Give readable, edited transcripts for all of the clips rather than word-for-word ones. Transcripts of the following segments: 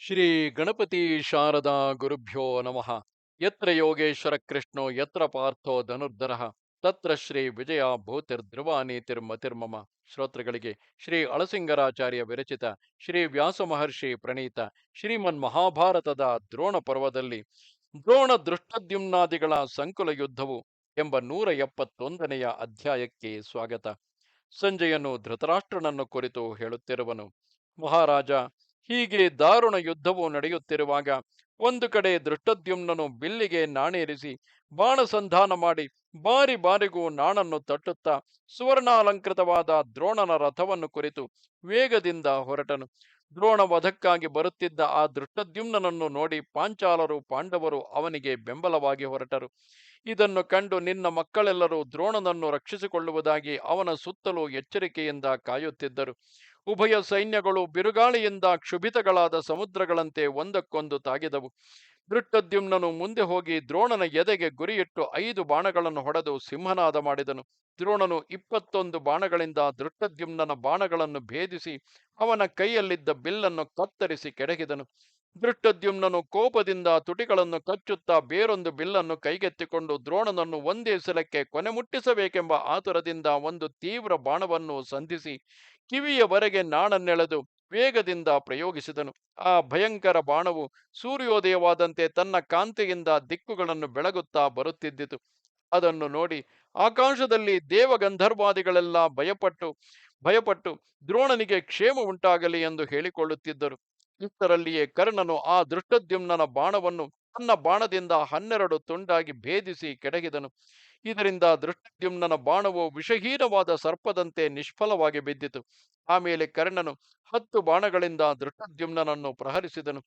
ಶ್ರೀ ಗಣಪತಿ ಶಾರದಾ ಗುರುಭ್ಯೋ ನಮಃ. ಯತ್ರ ಯೋಗೇಶ್ವರ ಕೃಷ್ಣೋ ಯತ್ರ ಪಾರ್ಥೋ ಧನುರ್ಧರಃ ತತ್ರ ಶ್ರೀ ವಿಜಯ ಭೂತಿರ್ಧ್ರುವ ನೀತಿರ್ಮತಿರ್ಮಮ. ಶ್ರೋತೃಗಳಿಗೆ ಶ್ರೀ ಅಳಸಿಂಗರಾಚಾರ್ಯ ವಿರಚಿತ ಶ್ರೀ ವ್ಯಾಸ ಮಹರ್ಷಿ ಪ್ರಣೀತ ಶ್ರೀಮನ್ ಮಹಾಭಾರತದ ದ್ರೋಣ ಪರ್ವದಲ್ಲಿ ದ್ರೋಣ ದೃಷ್ಟದ್ಯುಮ್ನಾದಿಗಳ ಸಂಕುಲ ಯುದ್ಧವು ಎಂಬ 171ನೆಯ ಅಧ್ಯಾಯಕ್ಕೆ ಸ್ವಾಗತ. ಸಂಜಯನು ಧೃತರಾಷ್ಟ್ರನನ್ನು ಕುರಿತು ಹೇಳುತ್ತಿರುವನು. ಮಹಾರಾಜ, ಹೀಗೆ ದಾರುಣ ಯುದ್ಧವು ನಡೆಯುತ್ತಿರುವಾಗ ಒಂದು ಕಡೆ ದೃಷ್ಟದ್ಯುಮ್ನನು ಬಿಲ್ಲಿಗೆ ನಾಣೇರಿಸಿ ಬಾಣಸಂಧಾನ ಮಾಡಿ ಬಾರಿ ಬಾರಿಗೂ ನಾಣನ್ನು ತಟ್ಟುತ್ತಾ ಸುವರ್ಣಾಲಂಕೃತವಾದ ದ್ರೋಣನ ರಥವನ್ನು ಕುರಿತು ವೇಗದಿಂದ ಹೊರಟನು. ದ್ರೋಣ ವಧಕ್ಕಾಗಿ ಬರುತ್ತಿದ್ದ ಆ ದೃಷ್ಟದ್ಯುಮ್ನನನ್ನು ನೋಡಿ ಪಾಂಚಾಲರು ಪಾಂಡವರು ಅವನಿಗೆ ಬೆಂಬಲವಾಗಿ ಹೊರಟರು. ಇದನ್ನು ಕಂಡು ನಿನ್ನ ಮಕ್ಕಳೆಲ್ಲರೂ ದ್ರೋಣನನ್ನು ರಕ್ಷಿಸಿಕೊಳ್ಳುವುದಾಗಿ ಅವನ ಸುತ್ತಲೂ ಎಚ್ಚರಿಕೆಯಿಂದ ಕಾಯುತ್ತಿದ್ದರು. ಉಭಯ ಸೈನ್ಯಗಳು ಬಿರುಗಾಳಿಯಿಂದ ಕ್ಷುಭಿತಗಳಾದ ಸಮುದ್ರಗಳಂತೆ ಒಂದಕ್ಕೊಂದು ತಾಗಿದವು. ದೃಷ್ಟದ್ಯುಮ್ನನು ಮುಂದೆ ಹೋಗಿ ದ್ರೋಣನ ಎದೆಗೆ ಗುರಿಯಿಟ್ಟು 5 ಬಾಣಗಳನ್ನು ಹೊಡೆದು ಸಿಂಹನಾದ ಮಾಡಿದನು. ದ್ರೋಣನು 21 ಬಾಣಗಳಿಂದ ದೃಷ್ಟದ್ಯುಮ್ನನ ಬಾಣಗಳನ್ನು ಭೇದಿಸಿ ಅವನ ಕೈಯಲ್ಲಿದ್ದ ಬಿಲ್ಲನ್ನು ಕತ್ತರಿಸಿ ಕೆಡಹಿದನು. ದೃಷ್ಟದ್ಯುಮ್ನನು ಕೋಪದಿಂದ ತುಟಿಗಳನ್ನು ಕಚ್ಚುತ್ತಾ ಬೇರೊಂದು ಬಿಲ್ಲನ್ನು ಕೈಗೆತ್ತಿಕೊಂಡು ದ್ರೋಣನನ್ನು ಒಂದೇ ಸಲಕ್ಕೆ ಕೊನೆ ಮುಟ್ಟಿಸಬೇಕೆಂಬ ಆತುರದಿಂದ ಒಂದು ತೀವ್ರ ಬಾಣವನ್ನು ಸಂಧಿಸಿ ಕಿವಿಯವರೆಗೆ ನಾಣನ್ನೆಳೆದು ವೇಗದಿಂದ ಪ್ರಯೋಗಿಸಿದನು. ಆ ಭಯಂಕರ ಬಾಣವು ಸೂರ್ಯೋದಯವಾದಂತೆ ತನ್ನ ಕಾಂತಿಯಿಂದ ದಿಕ್ಕುಗಳನ್ನು ಬೆಳಗುತ್ತಾ ಬರುತ್ತಿದ್ದಿತು. ಅದನ್ನು ನೋಡಿ ಆಕಾಶದಲ್ಲಿ ದೇವಗಂಧರ್ವಾದಿಗಳೆಲ್ಲ ಭಯಪಟ್ಟು ದ್ರೋಣನಿಗೆ ಕ್ಷೇಮ ಉಂಟಾಗಲಿ ಎಂದು ಹೇಳಿಕೊಳ್ಳುತ್ತಿದ್ದರು. ಇಷ್ಟರಲ್ಲಿಯೇ ಕರ್ಣನು ಆ ದೃಷ್ಟದ್ಯುಮ್ನನ ಬಾಣವನ್ನು ತನ್ನ ಬಾಣದಿಂದ 12 ತುಂಡಾಗಿ ಭೇದಿಸಿ ಕೆಡಹಿದನು. ಇದರಿಂದ ದೃಷ್ಟದ್ಯುಮ್ನನ ಬಾಣವು ವಿಷಹೀನವಾದ ಸರ್ಪದಂತೆ ನಿಷ್ಫಲವಾಗಿ ಬಿದ್ದಿತು. ಆಮೇಲೆ ಕರ್ಣನು 10 ಬಾಣಗಳಿಂದ ದೃಷ್ಟದ್ಯುಮ್ನನನ್ನು ಪ್ರಹರಿಸಿದನು.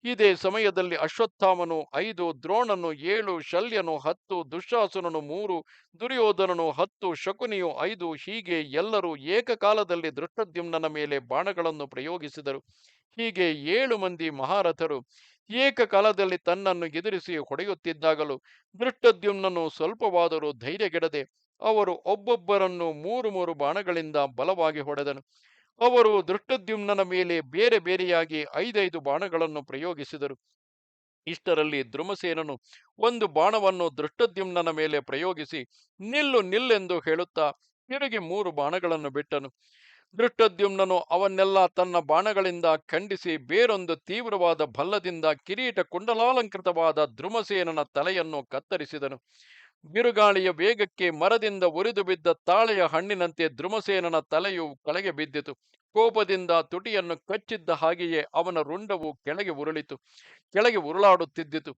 ಇದೇ ಸಮಯದಲ್ಲಿ ಅಶ್ವತ್ಥಾಮನು 5, ದ್ರೋಣನು 7, ಶಲ್ಯನು 10, ದುಶ್ಯಾಸನನು 3, ದುರ್ಯೋಧನನು 10, ಶಕುನಿಯು 5, ಹೀಗೆ ಎಲ್ಲರೂ ಏಕಕಾಲದಲ್ಲಿ ದೃಷ್ಟದ್ಯುಮ್ನನ ಮೇಲೆ ಬಾಣಗಳನ್ನು ಪ್ರಯೋಗಿಸಿದರು. ಹೀಗೆ 7 ಮಂದಿ ಮಹಾರಥರು ಏಕಕಾಲದಲ್ಲಿ ತನ್ನನ್ನು ಎದುರಿಸಿ ಹೊಡೆಯುತ್ತಿದ್ದಾಗಲೂ ದೃಷ್ಟದ್ಯುಮ್ನನು ಸ್ವಲ್ಪವಾದರೂ ಧೈರ್ಯಗೆಡದೆ ಅವರು ಒಬ್ಬೊಬ್ಬರನ್ನು 3 ಬಾಣಗಳಿಂದ ಬಲವಾಗಿ ಹೊಡೆದನು. ಅವರು ದೃಷ್ಟದ್ಯುಮ್ನನ ಮೇಲೆ ಬೇರೆ ಬೇರೆಯಾಗಿ 5 ಬಾಣಗಳನ್ನು ಪ್ರಯೋಗಿಸಿದರು. ಇಷ್ಟರಲ್ಲಿ ದ್ರುಮಸೇನನು ಒಂದು ಬಾಣವನ್ನು ದೃಷ್ಟದ್ಯುಮ್ನನ ಮೇಲೆ ಪ್ರಯೋಗಿಸಿ ನಿಲ್ಲು ನಿಲ್ಲೆಂದು ಹೇಳುತ್ತಾ ತಿರುಗಿ 3 ಬಾಣಗಳನ್ನು ಬಿಟ್ಟನು. ದೃಷ್ಟದ್ಯುಮ್ನನು ಅವನ್ನೆಲ್ಲ ತನ್ನ ಬಾಣಗಳಿಂದ ಖಂಡಿಸಿ ಬೇರೊಂದು ತೀವ್ರವಾದ ಭಲ್ಲದಿಂದ ಕಿರೀಟ ಕುಂಡಲಾಲಂಕೃತವಾದ ದ್ರುಮಸೇನನ ತಲೆಯನ್ನು ಕತ್ತರಿಸಿದನು. ಬಿರುಗಾಳಿಯ ವೇಗಕ್ಕೆ ಮರದಿಂದ ಉರಿದು ಬಿದ್ದ ತಾಳೆಯ ಹಣ್ಣಿನಂತೆ ದ್ರುಮಸೇನನ ತಲೆಯು ಕೆಳಗೆ ಬಿದ್ದಿತು. ಕೋಪದಿಂದ ತುಟಿಯನ್ನು ಕಚ್ಚಿದ್ದ ಹಾಗೆಯೇ ಅವನ ರುಂಡವು ಕೆಳಗೆ ಉರುಳಾಡುತ್ತಿದ್ದಿತು.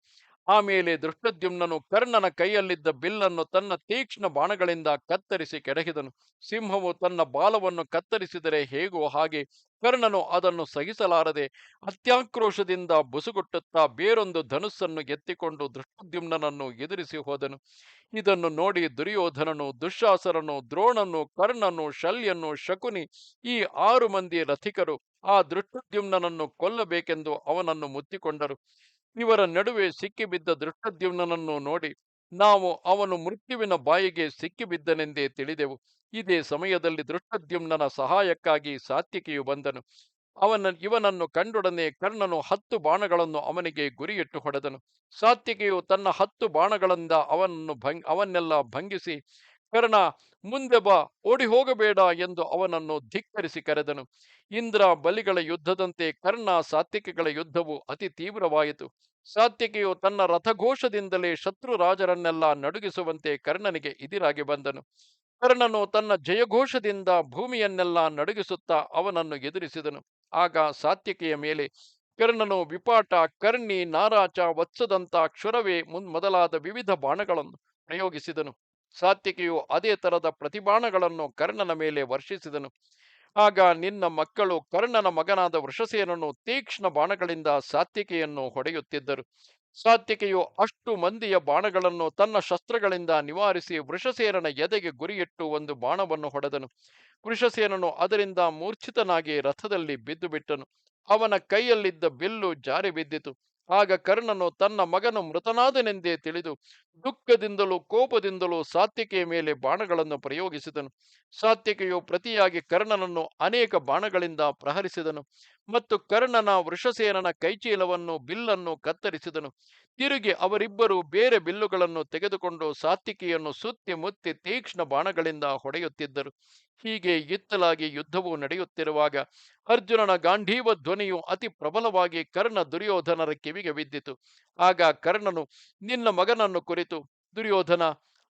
ಆಮೇಲೆ ದೃಷ್ಟದ್ಯುಮ್ನನು ಕರ್ಣನ ಕೈಯಲ್ಲಿದ್ದ ಬಿಲ್ಲನ್ನು ತನ್ನ ತೀಕ್ಷ್ಣ ಬಾಣಗಳಿಂದ ಕತ್ತರಿಸಿ ಕೆಡಹಿದನು. ಸಿಂಹವು ತನ್ನ ಬಾಲವನ್ನು ಕತ್ತರಿಸಿದರೆ ಹೇಗೋ ಹಾಗೆ ಕರ್ಣನು ಅದನ್ನು ಸಹಿಸಲಾರದೆ ಅತ್ಯಾಕ್ರೋಶದಿಂದ ಬುಸುಗುಟ್ಟುತ್ತಾ ಬೇರೊಂದು ಧನುಸ್ಸನ್ನು ಎತ್ತಿಕೊಂಡು ದೃಷ್ಟದ್ಯುಮ್ನನನ್ನು ಎದುರಿಸಿ ಹೋದನು. ಇದನ್ನು ನೋಡಿ ದುರ್ಯೋಧನನು, ದುಶ್ಯಾಸನನು, ದ್ರೋಣನು, ಕರ್ಣನು, ಶಲ್ಯನು, ಶಕುನಿ ಈ 6 ಮಂದಿ ರಥಿಕರು ಆ ದೃಷ್ಟದ್ಯುಮ್ನನನ್ನು ಕೊಲ್ಲಬೇಕೆಂದು ಅವನನ್ನು ಮುತ್ತಿಕೊಂಡರು. ಇವರ ನಡುವೆ ಸಿಕ್ಕಿಬಿದ್ದ ದೃಷ್ಟದ್ಯುಮ್ನನನ್ನು ನೋಡಿ ನಾವು ಅವನು ಮೃತ್ಯುವಿನ ಬಾಯಿಗೆ ಸಿಕ್ಕಿಬಿದ್ದನೆಂದೇ ತಿಳಿದೆವು. ಇದೇ ಸಮಯದಲ್ಲಿ ದೃಷ್ಟದ್ಯುಮ್ನನ ಸಹಾಯಕ್ಕಾಗಿ ಸಾತ್ಯಕಿಯು ಬಂದನು. ಇವನನ್ನು ಕಂಡೊಡನೆ ಕರ್ಣನು 10 ಬಾಣಗಳನ್ನು ಅವನಿಗೆ ಗುರಿಯಿಟ್ಟು ಹೊಡೆದನು. ಸಾತ್ಯಕಿಯು ತನ್ನ 10 ಬಾಣಗಳಿಂದ ಅವನ್ನೆಲ್ಲ ಭಂಗಿಸಿ ಕರ್ಣ, ಮುಂದೆ ಬಾ, ಓಡಿ ಹೋಗಬೇಡ ಎಂದು ಅವನನ್ನು ಧಿಕ್ಕರಿಸಿ ಕರೆದನು. ಇಂದ್ರ ಬಲಿಗಳ ಯುದ್ಧದಂತೆ ಕರ್ಣ ಸಾತ್ಯಕಿಗಳ ಯುದ್ಧವು ಅತಿ ತೀವ್ರವಾಯಿತು. ಸಾತ್ಯಕಿಯು ತನ್ನ ರಥಘೋಷದಿಂದಲೇ ಶತ್ರು ರಾಜರನ್ನೆಲ್ಲ ನಡುಗಿಸುವಂತೆ ಕರ್ಣನಿಗೆ ಎದುರಾಗಿ ಬಂದನು. ಕರ್ಣನು ತನ್ನ ಜಯಘೋಷದಿಂದ ಭೂಮಿಯನ್ನೆಲ್ಲ ನಡುಗಿಸುತ್ತಾ ಅವನನ್ನು ಎದುರಿಸಿದನು. ಆಗ ಸಾತ್ಯಕಿಯ ಮೇಲೆ ಕರ್ಣನು ವಿಪಾಟ, ಕರ್ಣಿ, ನಾರಾಚ, ವತ್ಸದಂತ, ಕ್ಷುರವೇ ಮೊದಲಾದ ವಿವಿಧ ಬಾಣಗಳನ್ನು ಪ್ರಯೋಗಿಸಿದನು. ಸಾತ್ಯಕಿಯು ಅದೇ ತರದ ಪ್ರತಿಬಾಣಗಳನ್ನು ಕರ್ಣನ ಮೇಲೆ ವರ್ಷಿಸಿದನು. ಆಗ ನಿನ್ನ ಮಕ್ಕಳು ಕರ್ಣನ ಮಗನಾದ ವೃಷಸೇನನು ತೀಕ್ಷ್ಣ ಬಾಣಗಳಿಂದ ಸಾತ್ಯಕಿಯನ್ನು ಹೊಡೆಯುತ್ತಿದ್ದರು. ಸಾತ್ಯಕಿಯು ಅಷ್ಟು ಮಂದಿಯ ಬಾಣಗಳನ್ನು ತನ್ನ ಶಸ್ತ್ರಗಳಿಂದ ನಿವಾರಿಸಿ ವೃಷಸೇನನ ಎದೆಗೆ ಗುರಿಯಿಟ್ಟು ಒಂದು ಬಾಣವನ್ನು ಹೊಡೆದನು. ವೃಷಸೇನನು ಅದರಿಂದ ಮೂರ್ಛಿತನಾಗಿ ರಥದಲ್ಲಿ ಬಿದ್ದು ಬಿಟ್ಟನು. ಅವನ ಕೈಯಲ್ಲಿದ್ದ ಬಿಲ್ಲು ಜಾರಿ ಬಿದ್ದಿತು. ಆಗ ಕರ್ಣನು ತನ್ನ ಮಗನು ಮೃತನಾದನೆಂದೇ ತಿಳಿದು ದುಃಖದಿಂದಲೂ ಕೋಪದಿಂದಲೂ ಸಾತ್ಯಕಿಯ ಮೇಲೆ ಬಾಣಗಳನ್ನು ಪ್ರಯೋಗಿಸಿದನು. ಸಾತ್ಯಕಿಯು ಪ್ರತಿಯಾಗಿ ಕರ್ಣನನ್ನು ಅನೇಕ ಬಾಣಗಳಿಂದ ಪ್ರಹರಿಸಿದನು. ಮತ್ತು ಕರ್ಣನ ವೃಷಸೇನನ ಕೈಚೀಲವನ್ನು ಬಿಲ್ಲನ್ನು ಕತ್ತರಿಸಿದನು. ತಿರುಗಿ ಅವರಿಬ್ಬರು ಬೇರೆ ಬಿಲ್ಲುಗಳನ್ನು ತೆಗೆದುಕೊಂಡು ಸಾತ್ವಿಕಿಯನ್ನು ಸುತ್ತಿ ಮುತ್ತಿ ತೀಕ್ಷ್ಣ ಬಾಣಗಳಿಂದ ಹೊಡೆಯುತ್ತಿದ್ದರು. ಹೀಗೆ ಇತ್ತಲಾಗಿ ಯುದ್ಧವು ನಡೆಯುತ್ತಿರುವಾಗ ಅರ್ಜುನನ ಗಾಂಧೀವ ಧ್ವನಿಯು ಅತಿ ಪ್ರಬಲವಾಗಿ ಕರ್ಣ ದುರ್ಯೋಧನರ ಕಿವಿಗೆ ಬಿದ್ದಿತು. ಆಗ ಕರ್ಣನು, ನಿನ್ನ ಮಗನನ್ನು ಕುರಿತು, ದುರ್ಯೋಧನ,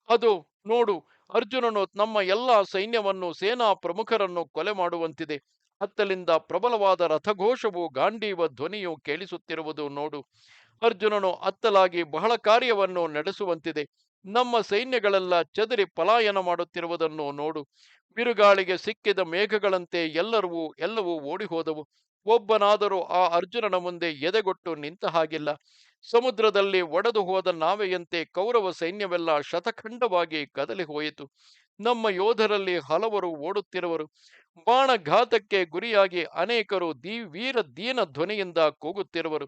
ಅದು ನೋಡು, ಅರ್ಜುನನು ನಮ್ಮ ಎಲ್ಲಾ ಸೈನ್ಯವನ್ನು ಸೇನಾ ಪ್ರಮುಖರನ್ನು ಕೊಲೆ ಮಾಡುವಂತಿದೆ. ಅತ್ತಲಿಂದ ಪ್ರಬಲವಾದ ರಥಘೋಷವು ಗಾಂಡೀವ ಧ್ವನಿಯು ಕೇಳಿಸುತ್ತಿರುವುದು ನೋಡು. ಅರ್ಜುನನು ಅತ್ತಲಾಗಿ ಬಹಳ ಕಾರ್ಯವನ್ನು ನಡೆಸುವಂತಿದೆ. ನಮ್ಮ ಸೈನ್ಯಗಳೆಲ್ಲ ಚದರಿ ಪಲಾಯನ ಮಾಡುತ್ತಿರುವುದನ್ನು ನೋಡು. ಬಿರುಗಾಳಿಗೆ ಸಿಕ್ಕಿದ ಮೇಘಗಳಂತೆ ಎಲ್ಲವೂ ಓಡಿ ಹೋದವು. ಒಬ್ಬನಾದರೂ ಆ ಅರ್ಜುನನ ಮುಂದೆ ಎದೆಗೊಟ್ಟು ನಿಂತ ಹಾಗಿಲ್ಲ. ಸಮುದ್ರದಲ್ಲಿ ಒಡೆದು ಹೋದ ನಾವೆಯಂತೆ ಕೌರವ ಸೈನ್ಯವೆಲ್ಲ ಶತಖಂಡವಾಗಿ ಕದಲಿ ಹೋಯಿತು. ನಮ್ಮ ಯೋಧರಲ್ಲಿ ಹಲವರು ಓಡುತ್ತಿರುವರು. ಬಾಣಘಾತಕ್ಕೆ ಗುರಿಯಾಗಿ ಅನೇಕರು ವೀರ ದೀನ ಧ್ವನಿಯಿಂದ ಕೂಗುತ್ತಿರುವರು.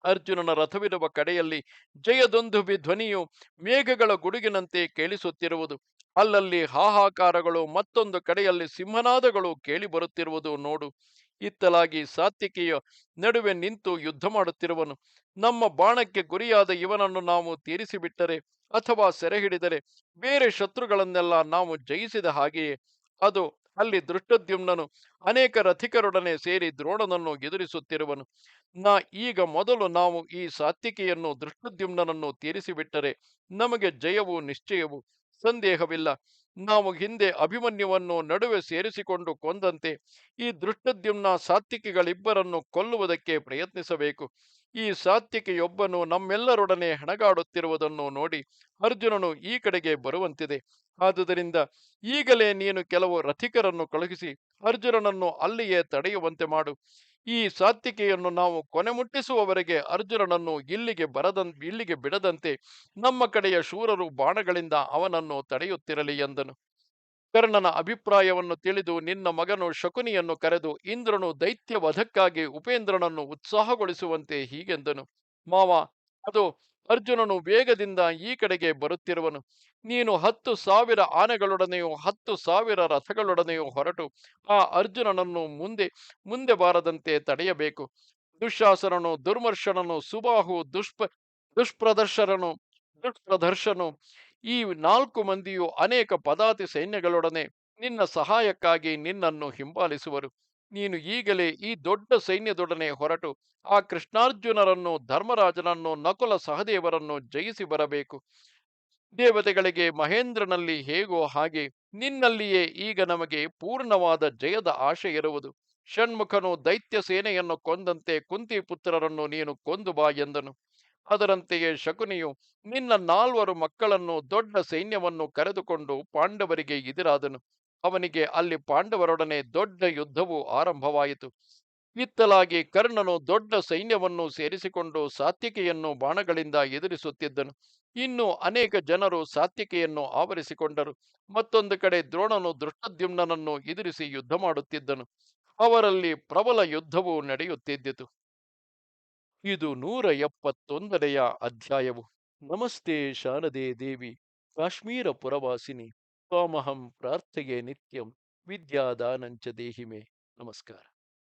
ಅರ್ಜುನನ ರಥವಿರುವ ಕಡೆಯಲ್ಲಿ ಜಯದೊಂದುಬಿ ಧ್ವನಿಯು ಮೇಘಗಳ ಗುಡುಗಿನಂತೆ ಕೇಳಿಸುತ್ತಿರುವುದು. ಅಲ್ಲಲ್ಲಿ ಹಾಹಾಕಾರಗಳು, ಮತ್ತೊಂದು ಕಡೆಯಲ್ಲಿ ಸಿಂಹನಾದಗಳು ಕೇಳಿ ಬರುತ್ತಿರುವುದು ನೋಡು. ಇತ್ತಲಾಗಿ ಸಾತ್ವಿಕಿಯ ನಡುವೆ ನಿಂತು ಯುದ್ಧ ಮಾಡುತ್ತಿರುವನು. ನಮ್ಮ ಬಾಣಕ್ಕೆ ಗುರಿಯಾದ ಇವನನ್ನು ನಾವು ತೀರಿಸಿಬಿಟ್ಟರೆ ಅಥವಾ ಸೆರೆ ಹಿಡಿದರೆ ಬೇರೆ ಶತ್ರುಗಳನ್ನೆಲ್ಲ ನಾವು ಜಯಿಸಿದ ಹಾಗೆಯೇ. ಅದು ಅಲ್ಲಿ ದೃಷ್ಟದ್ಯುಮ್ನನು ಅನೇಕ ರಥಿಕರೊಡನೆ ಸೇರಿ ದ್ರೋಣನನ್ನು ಎದುರಿಸುತ್ತಿರುವನು. ಈಗ ಮೊದಲು ನಾವು ಈ ಸಾತ್ವಿಕಿಯನ್ನು ದೃಷ್ಟದ್ಯುಮ್ನನನ್ನು ತೀರಿಸಿಬಿಟ್ಟರೆ ನಮಗೆ ಜಯವು ನಿಶ್ಚಯವು, ಸಂದೇಹವಿಲ್ಲ. ನಾವು ಹಿಂದೆ ಅಭಿಮನ್ಯುವನ್ನು ನಡುವೆ ಸೇರಿಸಿಕೊಂಡು ಕೊಂದಂತೆ ಈ ದೃಷ್ಟದ್ಯುಮ್ನ ಸಾತ್ವಿಕಿಗಳಿಬ್ಬರನ್ನು ಕೊಲ್ಲುವುದಕ್ಕೆ ಪ್ರಯತ್ನಿಸಬೇಕು. ಈ ಸಾತ್ವಿಕಿಯೊಬ್ಬನು ನಮ್ಮೆಲ್ಲರೊಡನೆ ಹೆಣಗಾಡುತ್ತಿರುವುದನ್ನು ನೋಡಿ ಅರ್ಜುನನು ಈ ಕಡೆಗೆ ಬರುವಂತಿದೆ. ಆದುದರಿಂದ ಈಗಲೇ ನೀನು ಕೆಲವು ರಥಿಕರನ್ನು ಕಳುಹಿಸಿ ಅರ್ಜುನನನ್ನು ಅಲ್ಲಿಯೇ ತಡೆಯುವಂತೆ ಮಾಡು. ಈ ಸಾತ್ವಿಕೆಯನ್ನು ನಾವು ಕೊನೆ ಮುಟ್ಟಿಸುವವರೆಗೆ ಅರ್ಜುನನನ್ನು ಇಲ್ಲಿಗೆ ಬಿಡದಂತೆ ನಮ್ಮ ಕಡೆಯ ಶೂರರು ಬಾಣಗಳಿಂದ ಅವನನ್ನು ತಡೆಯುತ್ತಿರಲಿ ಎಂದನು. ಕರ್ಣನ ಅಭಿಪ್ರಾಯವನ್ನು ತಿಳಿದು ನಿನ್ನ ಮಗನು ಶಕುನಿಯನ್ನು ಕರೆದು ಇಂದ್ರನು ದೈತ್ಯ ವಧಕ್ಕಾಗಿ ಉಪೇಂದ್ರನನ್ನು ಉತ್ಸಾಹಗೊಳಿಸುವಂತೆ ಹೀಗೆಂದನು. ಮಾವ, ಅದು ಅರ್ಜುನನು ವೇಗದಿಂದ ಈ ಕಡೆಗೆ ಬರುತ್ತಿರುವನು. ನೀನು 10,000 ಆನೆಗಳೊಡನೆಯೂ 10,000 ರಥಗಳೊಡನೆಯೂ ಹೊರಟು ಆ ಅರ್ಜುನನನ್ನು ಮುಂದೆ ಬಾರದಂತೆ ತಡೆಯಬೇಕು. ದುಶ್ಯಾಸನನು, ದುರ್ಮರ್ಶನನು, ಸುಬಾಹು, ದುಷ್ಪ್ರದರ್ಶನನು ದುಷ್ಪ್ರದರ್ಶನು ಈ 4 ಮಂದಿಯು ಅನೇಕ ಪದಾತಿ ಸೈನ್ಯಗಳೊಡನೆ ನಿನ್ನ ಸಹಾಯಕ್ಕಾಗಿ ನಿನ್ನನ್ನು ಹಿಂಬಾಲಿಸುವರು. ನೀನು ಈಗಲೇ ಈ ದೊಡ್ಡ ಸೈನ್ಯದೊಡನೆ ಹೊರಟು ಆ ಕೃಷ್ಣಾರ್ಜುನರನ್ನು, ಧರ್ಮರಾಜನನ್ನು, ನಕುಲ ಸಹದೇವರನ್ನು ಜಯಿಸಿ ಬರಬೇಕು. ದೇವತೆಗಳಿಗೆ ಮಹೇಂದ್ರನಲ್ಲಿ ಹೇಗೋ ಹಾಗೆ ನಿನ್ನಲ್ಲಿಯೇ ಈಗ ನಮಗೆ ಪೂರ್ಣವಾದ ಜಯದ ಆಶೆ ಇರುವುದು. ಷಣ್ಮುಖನು ದೈತ್ಯ ಸೇನೆಯನ್ನು ಕೊಂದಂತೆ ಕುಂತಿಪುತ್ರರನ್ನು ನೀನು ಕೊಂದು ಬಾ ಎಂದನು. ಅದರಂತೆಯೇ ಶಕುನಿಯು ನಿನ್ನ 4 ಮಕ್ಕಳನ್ನು ದೊಡ್ಡ ಸೈನ್ಯವನ್ನು ಕರೆದುಕೊಂಡು ಪಾಂಡವರಿಗೆ ಎದುರಾದನು. ಅವನಿಗೆ ಅಲ್ಲಿ ಪಾಂಡವರೊಡನೆ ದೊಡ್ಡ ಯುದ್ಧವು ಆರಂಭವಾಯಿತು. ಇತ್ತಲಾಗಿ ಕರ್ಣನು ದೊಡ್ಡ ಸೈನ್ಯವನ್ನು ಸೇರಿಸಿಕೊಂಡು ಸಾತ್ವಿಕೆಯನ್ನು ಬಾಣಗಳಿಂದ ಎದುರಿಸುತ್ತಿದ್ದನು. ಇನ್ನು ಅನೇಕ ಜನರು ಸಾತ್ವಿಕೆಯನ್ನು ಆವರಿಸಿಕೊಂಡರು. ಮತ್ತೊಂದು ಕಡೆ ದ್ರೋಣನು ದೃಷ್ಟದ್ಯುಮ್ನನನ್ನು ಎದುರಿಸಿ ಯುದ್ಧ ಮಾಡುತ್ತಿದ್ದನು. ಅವರಲ್ಲಿ ಪ್ರಬಲ ಯುದ್ಧವು ನಡೆಯುತ್ತಿದ್ದಿತು. ಇದು 171ನೆಯ ಅಧ್ಯಾಯವು. ನಮಸ್ತೆ ಶಾರದೆ ದೇವಿ, ಕಾಶ್ಮೀರ ಪುರವಾಸಿನಿ, ತ್ವಾಮಹಂ ಪ್ರಾರ್ಥೆಯೇ ನಿತ್ಯಂ, ವಿದ್ಯಾದಾನಂಚ ದೇಹಿಮೆ. ನಮಸ್ಕಾರ.